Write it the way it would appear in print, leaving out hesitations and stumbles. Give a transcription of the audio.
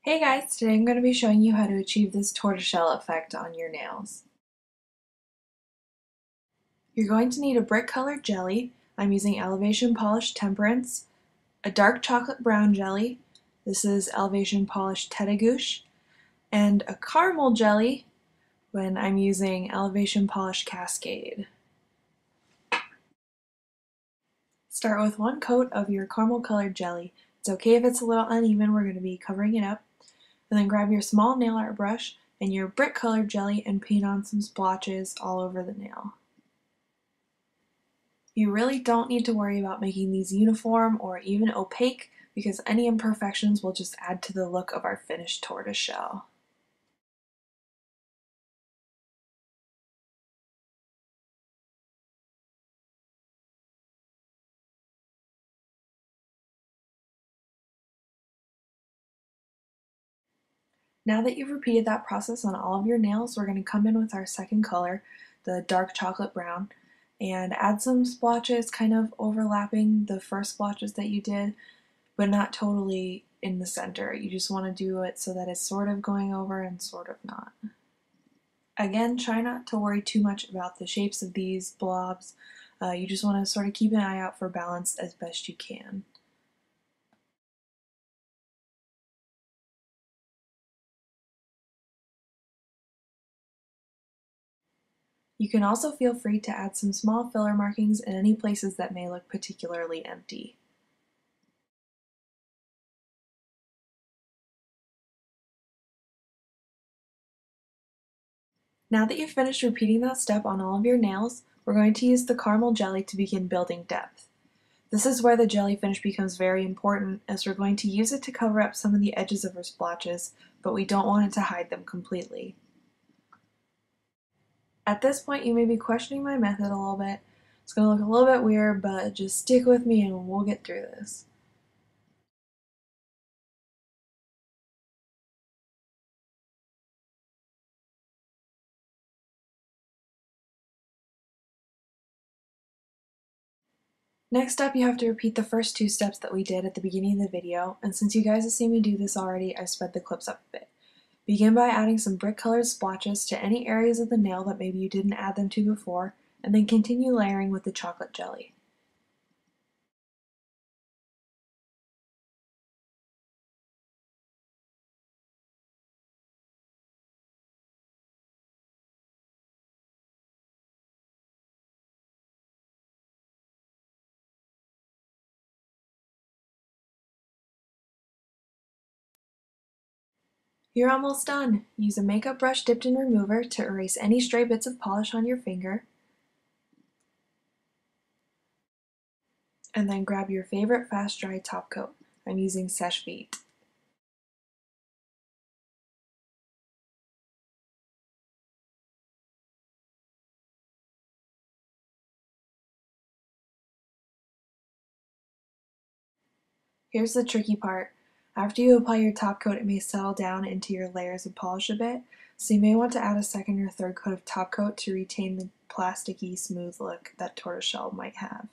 Hey guys, today I'm going to be showing you how to achieve this tortoiseshell effect on your nails. You're going to need a brick colored jelly. I'm using Elevation Polish Temperance, a dark chocolate brown jelly. This is Elevation Polish Tedagouche, and a caramel jelly when I'm using Elevation Polish Cascade. Start with one coat of your caramel colored jelly. It's okay if it's a little uneven, we're going to be covering it up. And then grab your small nail art brush and your brick colored jelly and paint on some splotches all over the nail. You really don't need to worry about making these uniform or even opaque because any imperfections will just add to the look of our finished tortoiseshell. Now that you've repeated that process on all of your nails, we're going to come in with our second color, the dark chocolate brown, and add some splotches kind of overlapping the first splotches that you did, but not totally in the center. You just want to do it so that it's sort of going over and sort of not. Again, try not to worry too much about the shapes of these blobs. You just want to sort of keep an eye out for balance as best you can. You can also feel free to add some small filler markings in any places that may look particularly empty. Now that you've finished repeating that step on all of your nails, we're going to use the caramel jelly to begin building depth. This is where the jelly finish becomes very important, as we're going to use it to cover up some of the edges of our splotches, but we don't want it to hide them completely. At this point, you may be questioning my method a little bit. It's going to look a little bit weird, but just stick with me and we'll get through this. Next up, you have to repeat the first two steps that we did at the beginning of the video, and since you guys have seen me do this already, I've sped the clips up a bit. Begin by adding some brick-colored splotches to any areas of the nail that maybe you didn't add them to before, and then continue layering with the chocolate jelly. You're almost done! Use a makeup brush dipped in remover to erase any stray bits of polish on your finger, and then grab your favorite fast dry top coat. I'm using Seche Vite. Here's the tricky part. After you apply your top coat, it may settle down into your layers of polish a bit, so you may want to add a second or third coat of top coat to retain the plasticky, smooth look that tortoiseshell might have.